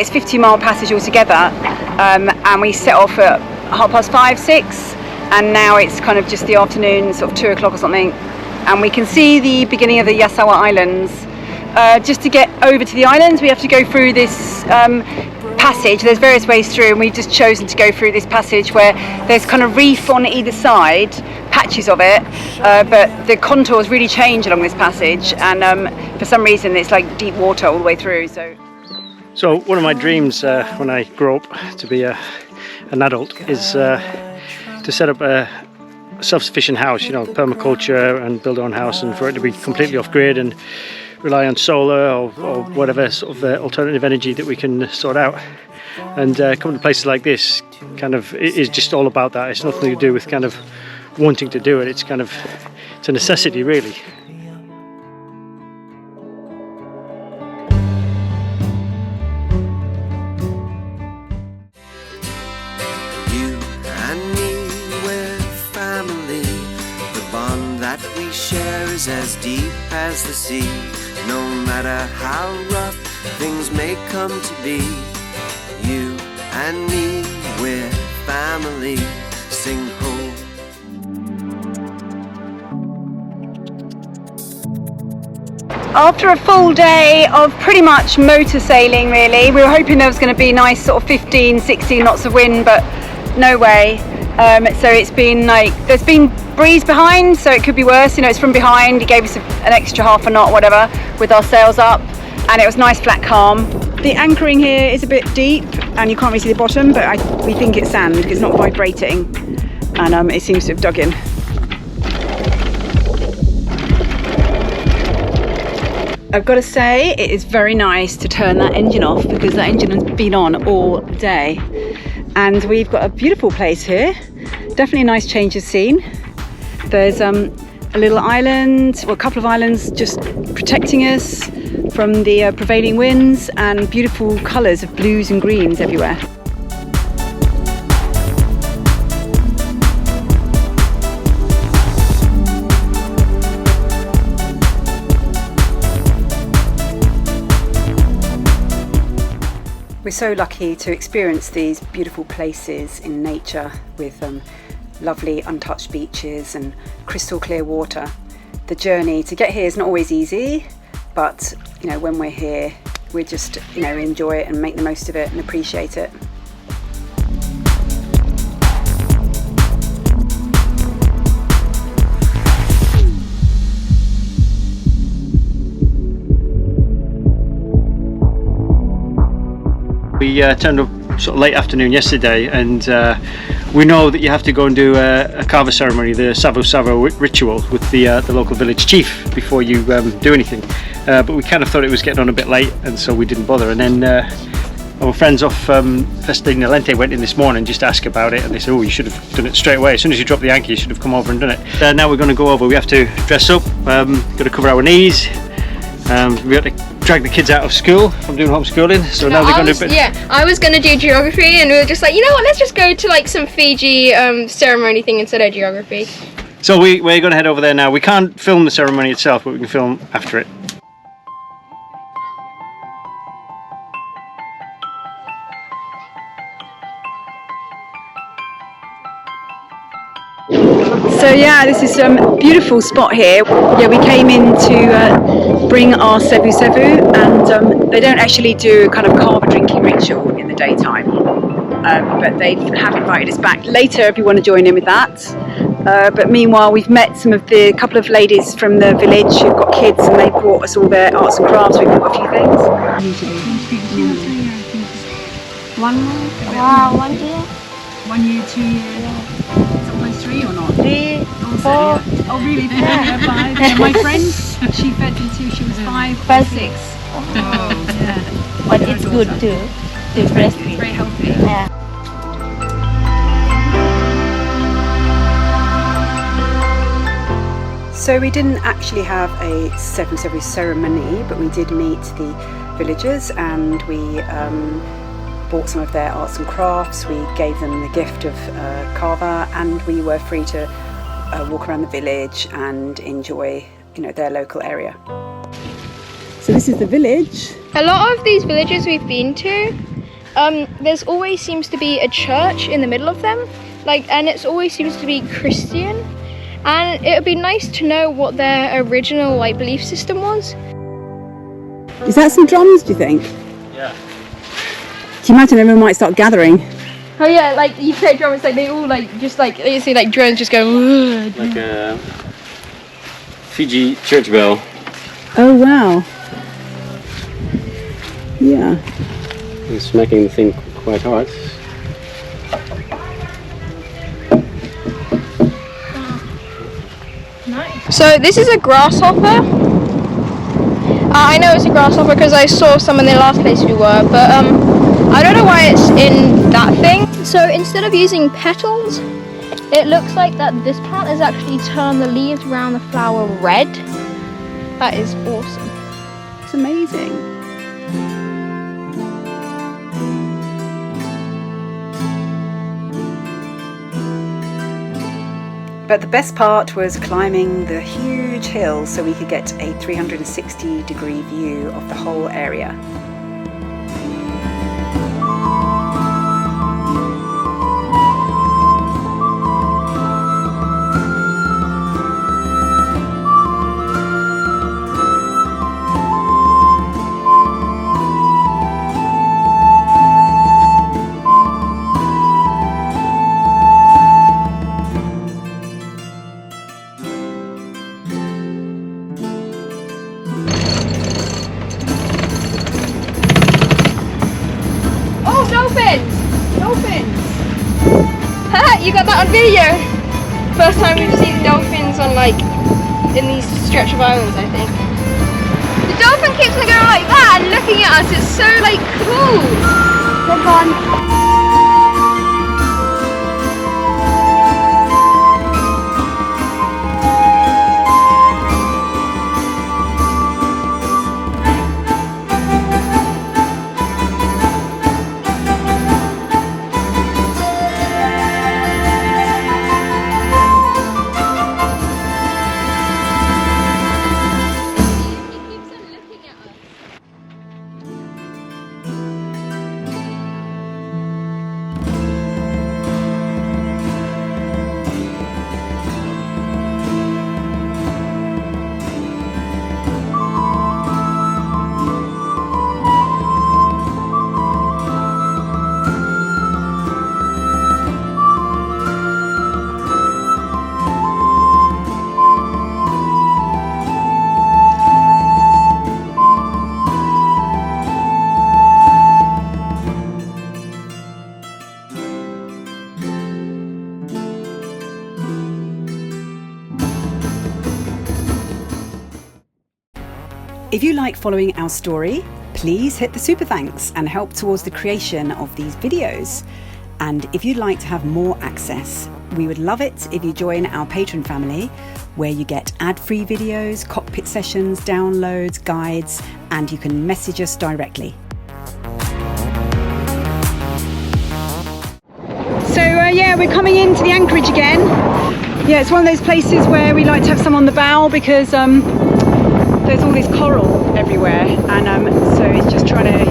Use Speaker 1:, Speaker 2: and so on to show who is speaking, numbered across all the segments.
Speaker 1: It's 50-mile passage altogether, and we set off at 5:30, 6, and now it's kind of just the afternoon, sort of 2 o'clock or something, and we can see the beginning of the Yasawa Islands. Just to get over to the islands, we have to go through this passage. There's various ways through, and we've just chosen to go through this passage where there's kind of reef on either side, patches of it, but the contours really change along this passage, and for some reason it's like deep water all the way through.
Speaker 2: So one of my dreams when I grow up to be an adult is to set up a self-sufficient house, you know, permaculture, and build our own house, and for it to be completely off-grid and rely on solar or whatever sort of alternative energy that we can sort out. And coming to places like this kind of is just all about that. It's nothing to do with kind of wanting to do it. It's kind of, it's a necessity really.
Speaker 3: You and me, we're family. The bond that we share is as deep as the sea. No matter how rough things may come to be, you and me, we're family. Sing ho.
Speaker 1: After a full day of pretty much motor sailing really, we were hoping there was going to be nice sort of 15, 16 knots of wind, but no way. So it's been like, there's been breeze behind, so it could be worse, you know, it's from behind. It gave us an extra half a knot, whatever, with our sails up, and it was nice flat calm. The anchoring here is a bit deep, and you can't really see the bottom, but we think it's sand because it's not vibrating, and it seems to have dug in. I've got to say, it is very nice to turn that engine off because that engine has been on all day. And we've got a beautiful place here. Definitely a nice change of scene. There's a little island, well, a couple of islands just protecting us from the prevailing winds, and beautiful colours of blues and greens everywhere. We're so lucky to experience these beautiful places in nature with lovely untouched beaches and crystal clear water. The journey to get here is not always easy, but you know, when we're here, we just, you know, enjoy it and make the most of it and appreciate it.
Speaker 2: We turned up sort of late afternoon yesterday, and we know that you have to go and do a kava ceremony, the Savu ritual, with the local village chief before you do anything. But we kind of thought it was getting on a bit late, and so we didn't bother. And then our friends off Pristine went in this morning just to ask about it, and they said, oh, you should have done it straight away. As soon as you dropped the anchor, you should have come over and done it. Now we're going to go over. We have to dress up, got to cover our knees. We got to drag the kids out of school from doing homeschooling, so now they're going to do.
Speaker 4: Yeah, I was going to do geography, and we were just like, you know what, let's just go to like some Fiji ceremony thing instead of geography.
Speaker 2: So we're going to head over there now. We can't film the ceremony itself, but we can film after it.
Speaker 1: So yeah, this is a beautiful spot here. Yeah, we came in to bring our sevu, and they don't actually do a kind of kava drinking ritual in the daytime, but they have invited us back later if you want to join in with that. But meanwhile, we've met a couple of ladies from the village who've got kids, and they brought us all their arts and crafts. We've got a few things.
Speaker 5: 1 month? Wow, 1 year?
Speaker 1: 1 year, 2 years. Sometimes 3 or not?
Speaker 5: 3, 4.
Speaker 1: Oh really? 4, 5. Yeah, my friend, she fed until she was 5 or 6. Oh, yeah.
Speaker 5: But it's good too. To breastfeed.
Speaker 1: It's very healthy.
Speaker 5: Yeah.
Speaker 1: So we didn't actually have a seven ceremony, but we did meet the villagers, and we bought some of their arts and crafts. We gave them the gift of kava, and we were free to walk around the village and enjoy, you know, their local area. So this is the village.
Speaker 4: A lot of these villages we've been to, there's always seems to be a church in the middle of them, and it always seems to be Christian, and it would be nice to know what their original belief system was.
Speaker 1: Is that some drums, do you think?
Speaker 2: Yeah.
Speaker 1: Can you imagine everyone might start gathering?
Speaker 4: Oh yeah, you play drums, they all you see drones just go.
Speaker 2: Like a Fiji church bell.
Speaker 1: Oh wow. Yeah.
Speaker 2: It's making the thing quite hard.
Speaker 4: So this is a grasshopper. I know it's a grasshopper because I saw some in the last place we were, but I don't know why it's in that thing. So instead of using petals, it looks like that this plant has actually turned the leaves around the flower red. That is awesome.
Speaker 1: It's amazing. But the best part was climbing the huge hill so we could get a 360-degree view of the whole area.
Speaker 4: Dolphins! You got that on video! First time we've seen dolphins on in these stretch of islands, I think. The dolphin keeps on going like that and looking at us, it's so cool! Come on!
Speaker 1: If you like following our story, please hit the super thanks and help towards the creation of these videos. And if you'd like to have more access, we would love it if you join our Patreon family, where you get ad-free videos, cockpit sessions, downloads, guides, and you can message us directly. So yeah, we're coming into the Anchorage again. Yeah, it's one of those places where we like to have some on the bow because there's all this coral everywhere, and so it's just trying to,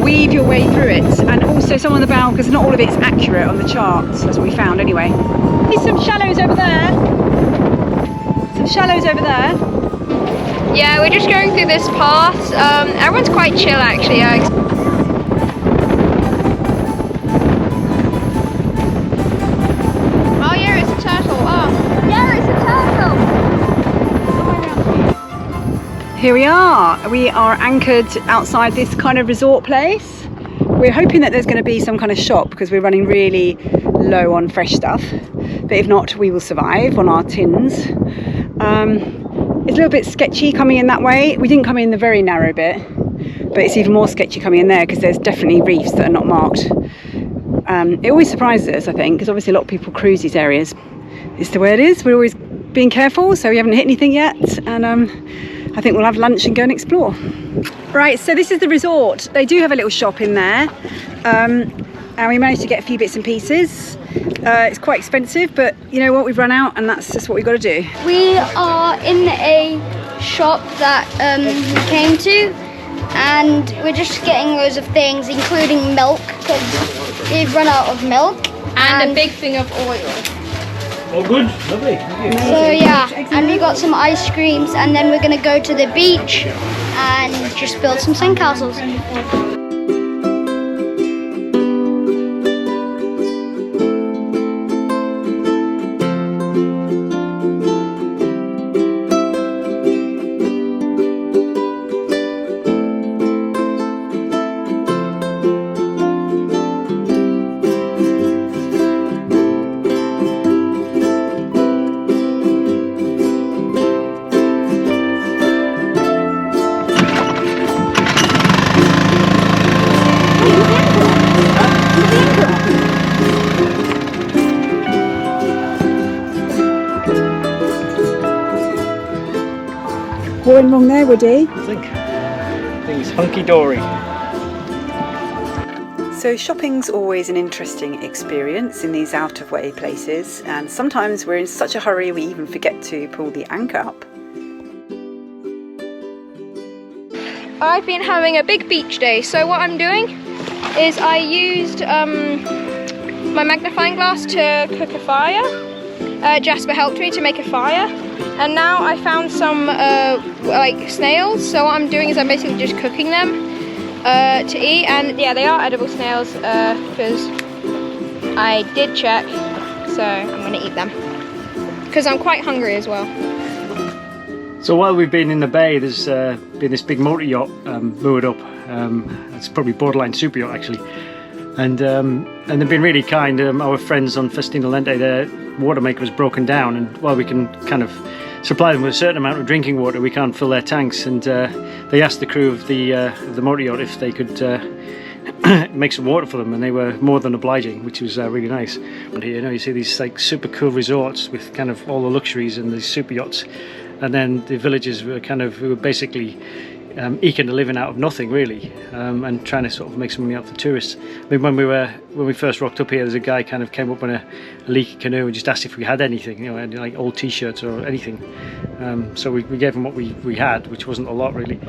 Speaker 1: weave your way through it, and also some on the bow because not all of it's accurate on the charts. That's what we found anyway. There's some shallows over there. Some shallows over there.
Speaker 4: Yeah, we're just going through this path. Everyone's quite chill actually. Oh yeah, it's a turtle. Oh, yeah, it's a turtle.
Speaker 1: Here we are. We are anchored outside this kind of resort place. We're hoping that there's going to be some kind of shop because we're running really low on fresh stuff. But if not, we will survive on our tins. It's a little bit sketchy coming in that way. We didn't come in the very narrow bit, but it's even more sketchy coming in there because there's definitely reefs that are not marked. It always surprises us, I think, because obviously a lot of people cruise these areas. It's the way it is. We're always being careful, so we haven't hit anything yet, and I think we'll have lunch and go and explore. Right, so this is the resort. They do have a little shop in there, and we managed to get a few bits and pieces. It's quite expensive, but you know what, we've run out and that's just what we've got to do.
Speaker 6: We are in a shop that we came to, and we're just getting loads of things, including milk, because we've run out of milk.
Speaker 4: And a big thing of oil.
Speaker 2: All good, lovely. Thank you.
Speaker 6: So yeah, and we got some ice creams, and then we're gonna go to the beach and just build some sandcastles.
Speaker 1: Going wrong there, Woody?
Speaker 2: I think things hunky-dory.
Speaker 1: So shopping's always an interesting experience in these out-of-way places, and sometimes we're in such a hurry we even forget to pull the anchor up.
Speaker 4: I've been having a big beach day, so what I'm doing is I used my magnifying glass to cook a fire. Jasper helped me to make a fire, and now I found some like snails, so what I'm doing is I'm basically just cooking them to eat, and yeah, they are edible snails because I did check, so I'm going to eat them because I'm quite hungry as well.
Speaker 2: So while we've been in the bay, there's been this big motor yacht moored up. It's probably borderline super yacht actually, and they've been really kind. Our friends on Festina Lente, their water maker was broken down, and while we can kind of supply them with a certain amount of drinking water, we can't fill their tanks, and they asked the crew of the motor yacht if they could make some water for them, and they were more than obliging, which was really nice. And here, you know, you see these like super cool resorts with kind of all the luxuries and these super yachts, and then the villagers were who were basically eking a living out of nothing really, and trying to sort of make some money out for tourists. I mean, when we first rocked up here, there's a guy kind of came up on a leaky canoe and just asked if we had anything, you know, any, like old t-shirts or anything. So we gave him what we had, which wasn't a lot really,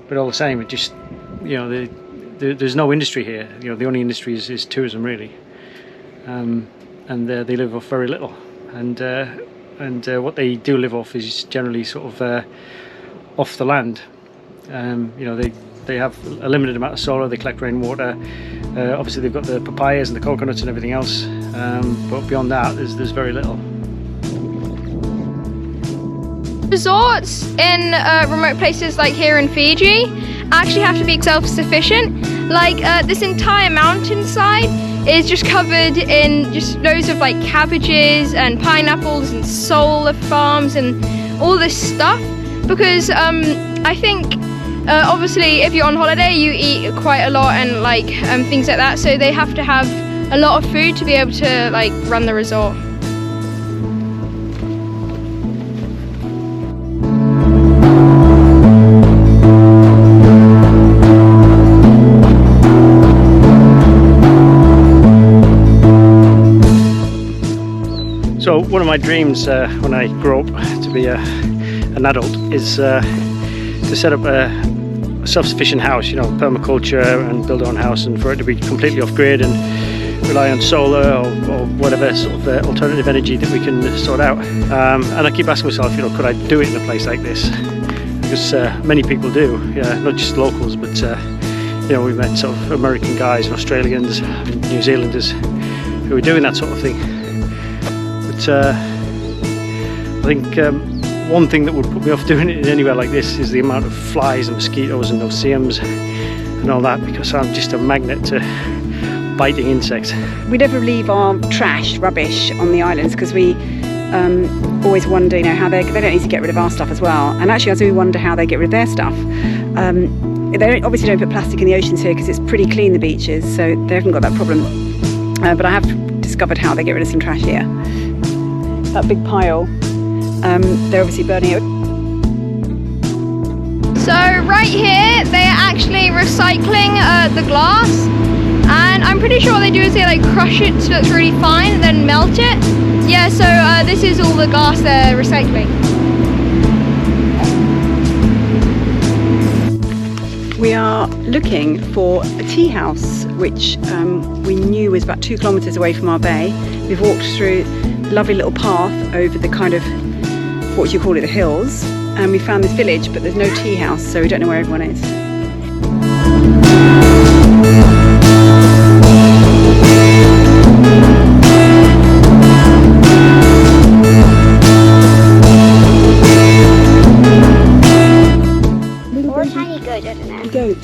Speaker 2: but all the same, it just, you know, there's no industry here. You know, the only industry is tourism really, and they live off very little, and what they do live off is generally sort of off the land. You know, they have a limited amount of solar, they collect rainwater, obviously they've got the papayas and the coconuts and everything else, but beyond that there's very little.
Speaker 4: Resorts in remote places like here in Fiji actually have to be self-sufficient. Like this entire mountainside is just covered in just loads of like cabbages and pineapples and solar farms and all this stuff, because I think obviously if you're on holiday you eat quite a lot and like things like that, so they have to have a lot of food to be able to like run the resort.
Speaker 2: So one of my dreams when I grow up to be an adult is to set up a self-sufficient house, you know, permaculture, and build our own house, and for it to be completely off-grid and rely on solar or whatever sort of alternative energy that we can sort out. And I keep asking myself, you know, could I do it in a place like this? Because many people do, yeah, not just locals, but you know, we've met sort of American guys and Australians and New Zealanders who are doing that sort of thing. But I think one thing that would put me off doing it anywhere like this is the amount of flies and mosquitoes and no-see-ums and all that, because I'm just a magnet to biting insects.
Speaker 1: We never leave our trash, rubbish on the islands, because we always wonder, you know, how they don't need to get rid of our stuff as well. And actually, as we wonder how they get rid of their stuff, they obviously don't put plastic in the oceans here because it's pretty clean, the beaches, so they haven't got that problem. But I have discovered how they get rid of some trash here. That big pile, they're obviously burning it.
Speaker 4: So right here they are actually recycling the glass, and I'm pretty sure what they do is they like crush it so it's really fine and then melt it. Yeah, so this is all the glass they're recycling.
Speaker 1: We are looking for a tea house, which we knew was about 2 kilometres away from our bay. We've walked through a lovely little path over the kind of, what do you call it, the hills, and we found this village, but there's no tea house, so we don't know where everyone is. Goat.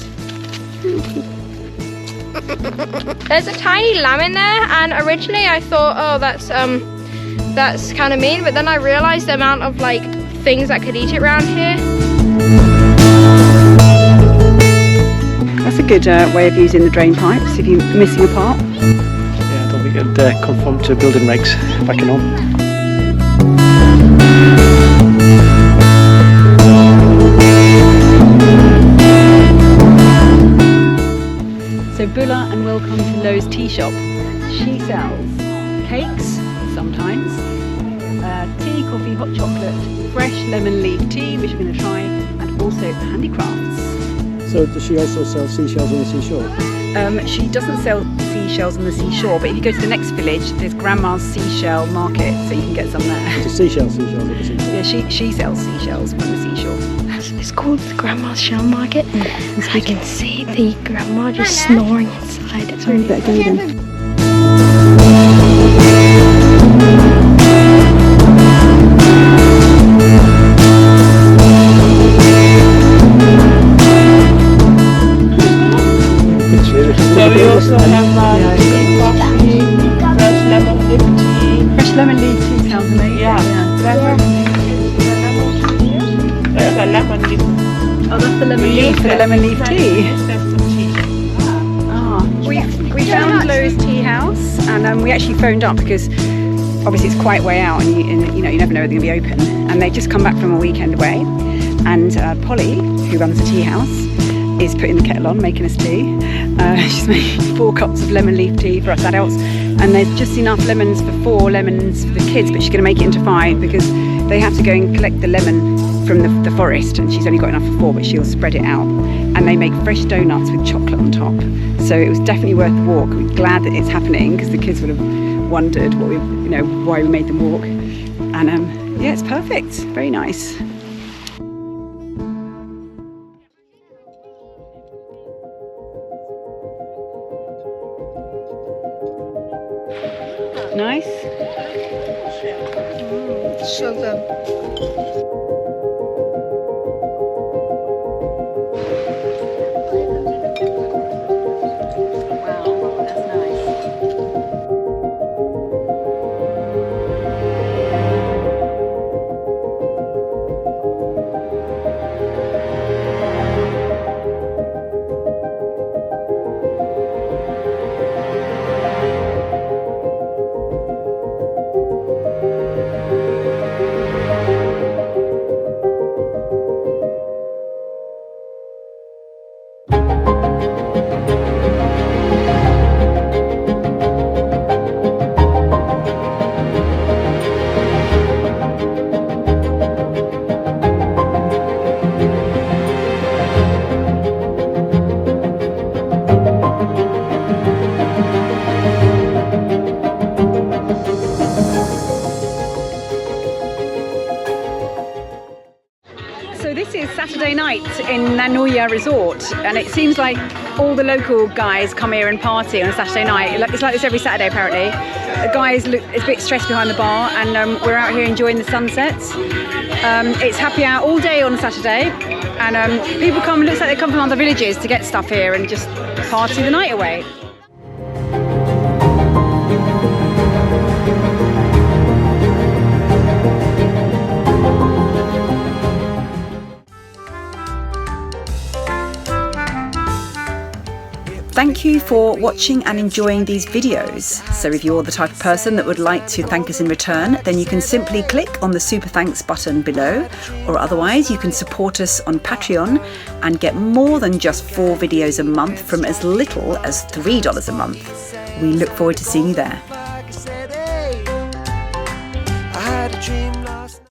Speaker 4: There's a tiny lamb in there, and originally I thought, oh, that's kind of mean, but then I realised the amount of like things that could eat it around here.
Speaker 1: That's a good way of using the drain pipes if you're missing a part.
Speaker 2: Yeah, I don't think it'd conform to building regs back in home.
Speaker 1: So Bulla and welcome to Lo's tea shop. She sells cakes sometimes, tea, coffee, hot chocolate, fresh lemon leaf tea, which we're going to try, and also handicrafts.
Speaker 2: So does she also sell seashells on the seashore?
Speaker 1: She doesn't sell seashells on the seashore, but if you go to the next village, there's Grandma's seashell market, so you can get some there.
Speaker 2: It's seashells on the seashore?
Speaker 1: Yeah, she sells seashells from the seashore.
Speaker 4: It's called the Grandma's Shell Market. I can see the grandma just snoring inside. It's really
Speaker 1: better go then.
Speaker 7: So we also have tea, coffee, fresh lemon leaf tea.
Speaker 1: Fresh lemon leaf tea sounds amazing.
Speaker 7: There's a lemon leaf.
Speaker 1: Oh, that's the lemon leaf for the lemon leaf tea. We found Lo's tea house, and we actually phoned up because obviously it's quite way out, and you never know whether they're going to be open. And they've just come back from a weekend away, and Polly, who runs the tea house, is putting the kettle on, making us tea. She's making 4 cups of lemon leaf tea for us adults, and there's just enough lemons for 4 lemons for the kids, but she's going to make it into 5 because they have to go and collect the lemon from the forest, and she's only got enough for 4, but she'll spread it out. And they make fresh donuts with chocolate on top, so it was definitely worth the walk. We're glad that it's happening because the kids would have wondered why we made them walk. And yeah, it's perfect, very nice. Nice.
Speaker 4: so good.
Speaker 1: Saturday night in Nanuya Resort, and it seems like all the local guys come here and party on a Saturday night. It's like this every Saturday apparently. The guys look a bit stressed behind the bar, and we're out here enjoying the sunsets. It's happy hour all day on Saturday, and people come, looks like they come from other villages to get stuff here and just party the night away. Thank you for watching and enjoying these videos. So if you're the type of person that would like to thank us in return, then you can simply click on the super thanks button below, or otherwise you can support us on Patreon and get more than just 4 videos a month from as little as $3 a month. We look forward to seeing you there.
Speaker 3: I had a dream